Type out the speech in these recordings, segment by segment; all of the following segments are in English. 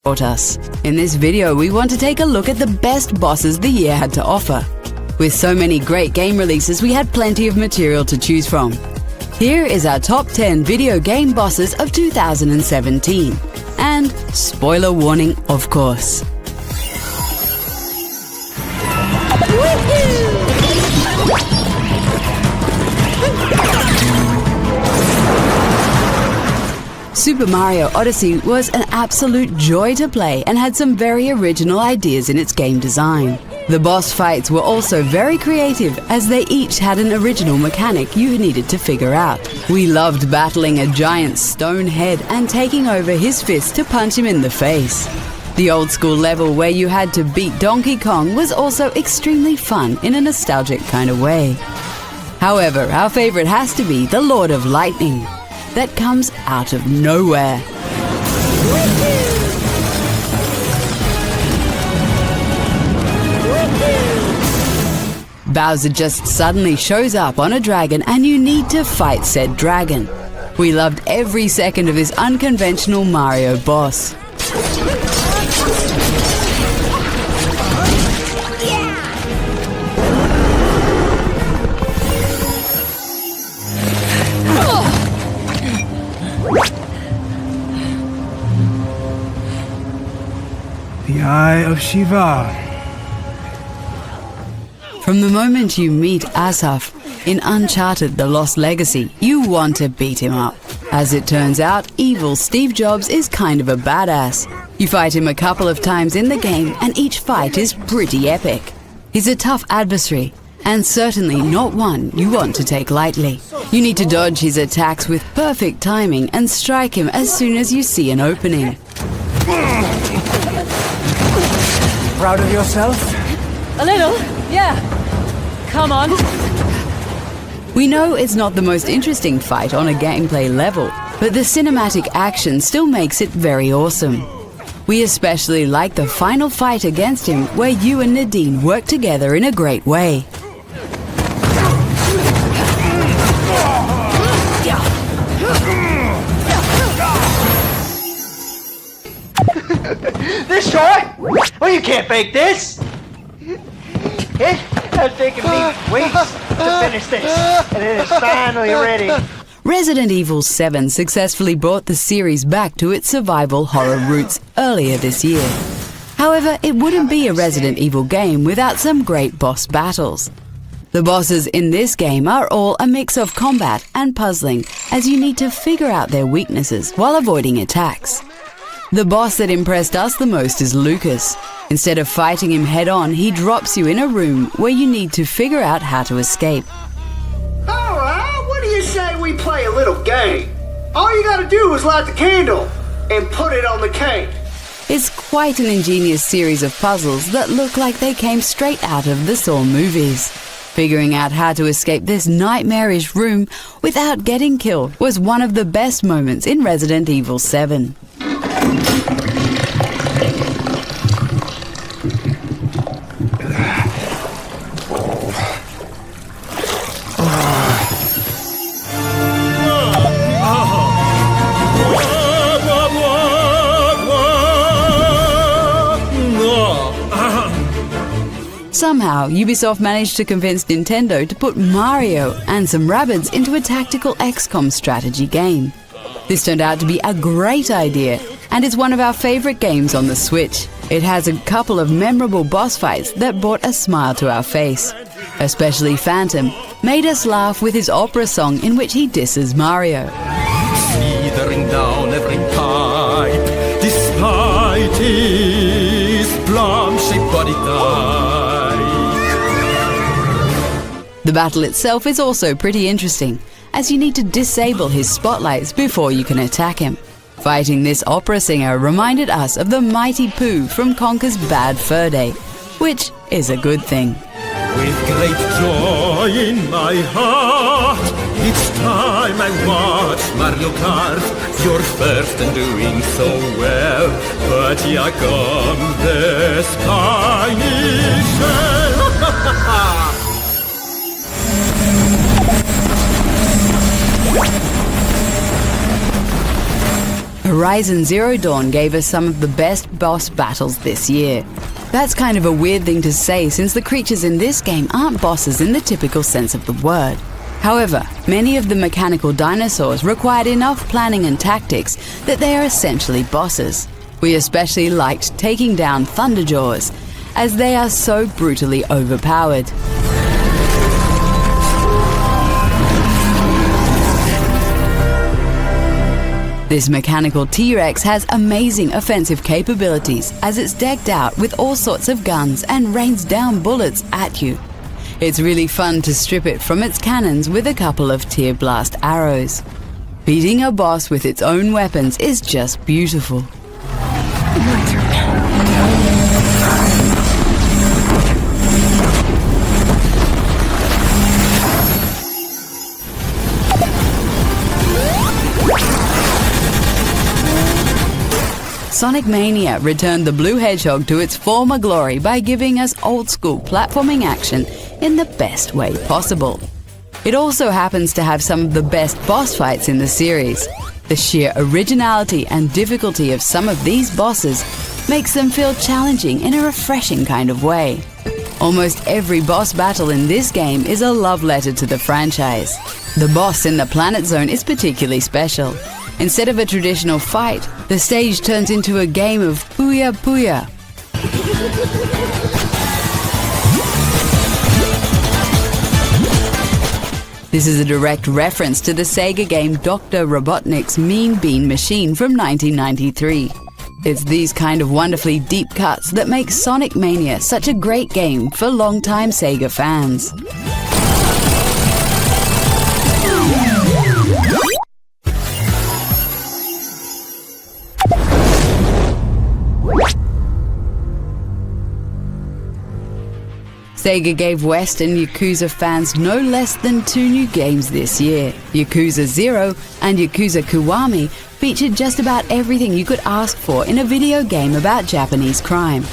brought us. In this video, we want to take a look at the best bosses the year had to offer. With so many great game releases, we had plenty of material to choose from. Here is our top 10 video game bosses of 2017. And spoiler warning, of course. Super Mario Odyssey was an absolute joy to play and had some very original ideas in its game design. The boss fights were also very creative, as they each had an original mechanic you needed to figure out. We loved battling a giant stone head and taking over his fist to punch him in the face. The old school level where you had to beat Donkey Kong was also extremely fun in a nostalgic kind of way. However, our favorite has to be the Lord of Lightning, that comes out of nowhere. Bowser just suddenly shows up on a dragon and you need to fight said dragon. We loved every second of this unconventional Mario boss. The Eye of Shiva. From the moment you meet Asaf in Uncharted: The Lost Legacy, you want to beat him up. As it turns out, evil Steve Jobs is kind of a badass. You fight him a couple of times in the game and each fight is pretty epic. He's a tough adversary, and certainly not one you want to take lightly. You need to dodge his attacks with perfect timing and strike him as soon as you see an opening. Proud of yourself? A little, yeah. Come on. We know it's not the most interesting fight on a gameplay level, but the cinematic action still makes it very awesome. We especially like the final fight against him, where you and Nadine work together in a great way. This short? Well, you can't fake this. It has taken me weeks to finish this, and it is finally ready. Resident Evil 7 successfully brought the series back to its survival horror roots earlier this year. However, it wouldn't be a Resident Evil game without some great boss battles. The bosses in this game are all a mix of combat and puzzling, as you need to figure out their weaknesses while avoiding attacks. The boss that impressed us the most is Lucas. Instead of fighting him head-on, he drops you in a room where you need to figure out how to escape. Alright, what do you say we play a little game? All you gotta do is light the candle and put it on the cane. It's quite an ingenious series of puzzles that look like they came straight out of the Saw movies. Figuring out how to escape this nightmarish room without getting killed was one of the best moments in Resident Evil 7. Somehow, Ubisoft managed to convince Nintendo to put Mario and some rabbits into a tactical XCOM strategy game. This turned out to be a great idea, and it's one of our favorite games on the Switch. It has a couple of memorable boss fights that brought a smile to our face. Especially Phantom made us laugh with his opera song in which he disses Mario. Slithering down every pipe, despite his plum-shaped body type. The battle itself is also pretty interesting, as you need to disable his spotlights before you can attack him. Fighting this opera singer reminded us of the mighty Pooh from Conker's Bad Fur Day, which is a good thing. With great joy in my heart, each time I watch Mario Kart, you're first and doing so well, but here comes the spiny shell. Horizon Zero Dawn gave us some of the best boss battles this year. That's kind of a weird thing to say since the creatures in this game aren't bosses in the typical sense of the word. However, many of the mechanical dinosaurs required enough planning and tactics that they are essentially bosses. We especially liked taking down Thunderjaws, as they are so brutally overpowered. This mechanical T-Rex has amazing offensive capabilities as it's decked out with all sorts of guns and rains down bullets at you. It's really fun to strip it from its cannons with a couple of tear blast arrows. Beating a boss with its own weapons is just beautiful. Sonic Mania returned the Blue Hedgehog to its former glory by giving us old-school platforming action in the best way possible. It also happens to have some of the best boss fights in the series. The sheer originality and difficulty of some of these bosses makes them feel challenging in a refreshing kind of way. Almost every boss battle in this game is a love letter to the franchise. The boss in the Planet Zone is particularly special. Instead of a traditional fight, the stage turns into a game of Puya Puya. This is a direct reference to the Sega game Dr. Robotnik's Mean Bean Machine from 1993. It's these kind of wonderfully deep cuts that make Sonic Mania such a great game for longtime Sega fans. Sega gave Western Yakuza fans no less than 2 new games this year. Yakuza 0 and Yakuza Kiwami featured just about everything you could ask for in a video game about Japanese crime.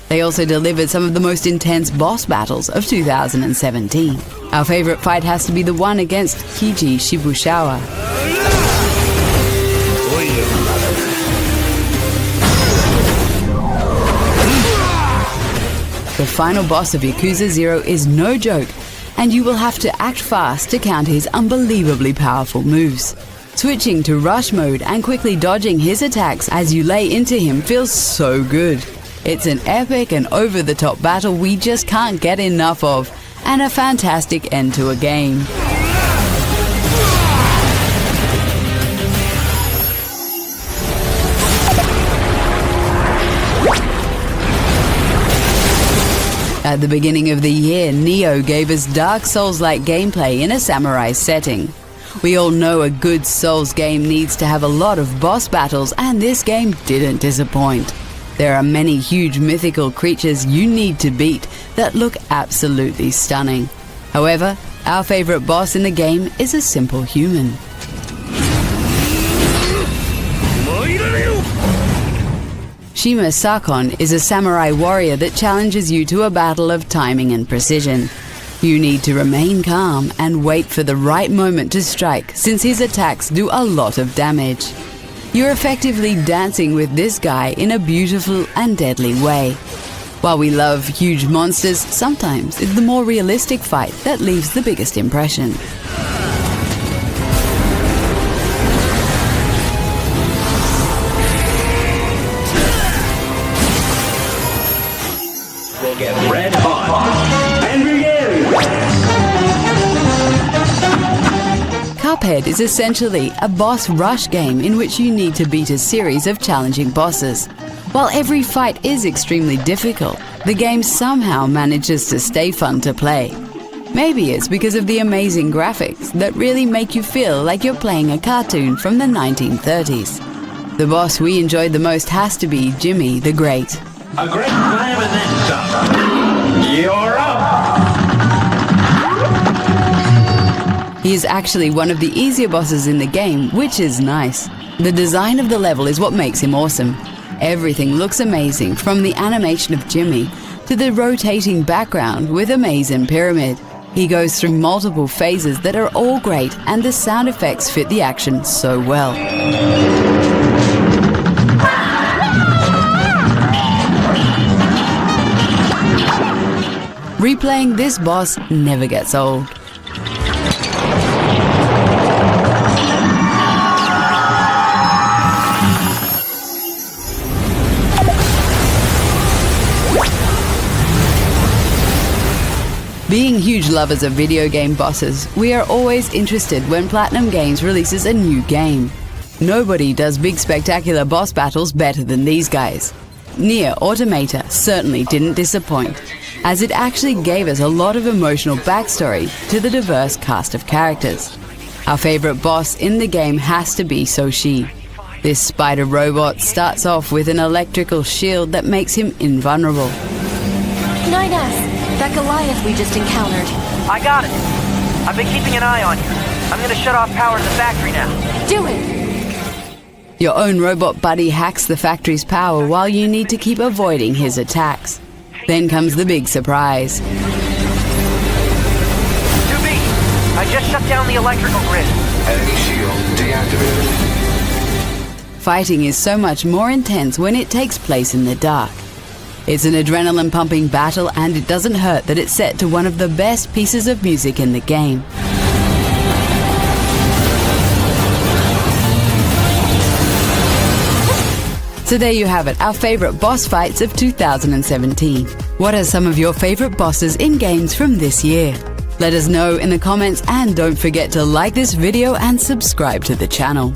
They also delivered some of the most intense boss battles of 2017. Our favorite fight has to be the one against Kiji Shibushawa. The final boss of Yakuza 0 is no joke, and you will have to act fast to counter his unbelievably powerful moves. Switching to rush mode and quickly dodging his attacks as you lay into him feels so good. It's an epic and over-the-top battle we just can't get enough of, and a fantastic end to a game. At the beginning of the year, Nioh gave us Dark Souls-like gameplay in a samurai setting. We all know a good Souls game needs to have a lot of boss battles, and this game didn't disappoint. There are many huge mythical creatures you need to beat that look absolutely stunning. However, our favorite boss in the game is a simple human. Shima Sakon is a samurai warrior that challenges you to a battle of timing and precision. You need to remain calm and wait for the right moment to strike, since his attacks do a lot of damage. You're effectively dancing with this guy in a beautiful and deadly way. While we love huge monsters, sometimes it's the more realistic fight that leaves the biggest impression. Get red hot and begin! Cuphead is essentially a boss rush game in which you need to beat a series of challenging bosses. While every fight is extremely difficult, the game somehow manages to stay fun to play. Maybe it's because of the amazing graphics that really make you feel like you're playing a cartoon from the 1930s. The boss we enjoyed the most has to be Jimmy the Great. A great climb and then jump. You're up! He is actually one of the easier bosses in the game, which is nice. The design of the level is what makes him awesome. Everything looks amazing, from the animation of Jimmy to the rotating background with a maze and pyramid. He goes through multiple phases that are all great, and the sound effects fit the action so well. Replaying this boss never gets old. Being huge lovers of video game bosses, we are always interested when Platinum Games releases a new game. Nobody does big spectacular boss battles better than these guys. ΝΙΕ Automata certainly didn't disappoint, as it actually gave us a lot of emotional backstory to the diverse cast of characters. Our favorite boss in the game has to be ᴠɪᴅᴇᴏ. This spider robot starts off with an electrical shield that makes him invulnerable. 9S, that Goliath we just encountered. I got it. I've been keeping an eye on you. I'm gonna shut off power to the factory now. Do it! Your own robot buddy hacks the factory's power while you need to keep avoiding his attacks. Then comes the big surprise. 2B, I just shut down the electrical grid. Enemy shield deactivated. Fighting is so much more intense when it takes place in the dark. It's an adrenaline-pumping battle, and it doesn't hurt that it's set to one of the best pieces of music in the game. So there you have it, our favorite boss fights of 2017. What are some of your favorite bosses in games from this year? Let us know in the comments, and don't forget to like this video and subscribe to the channel.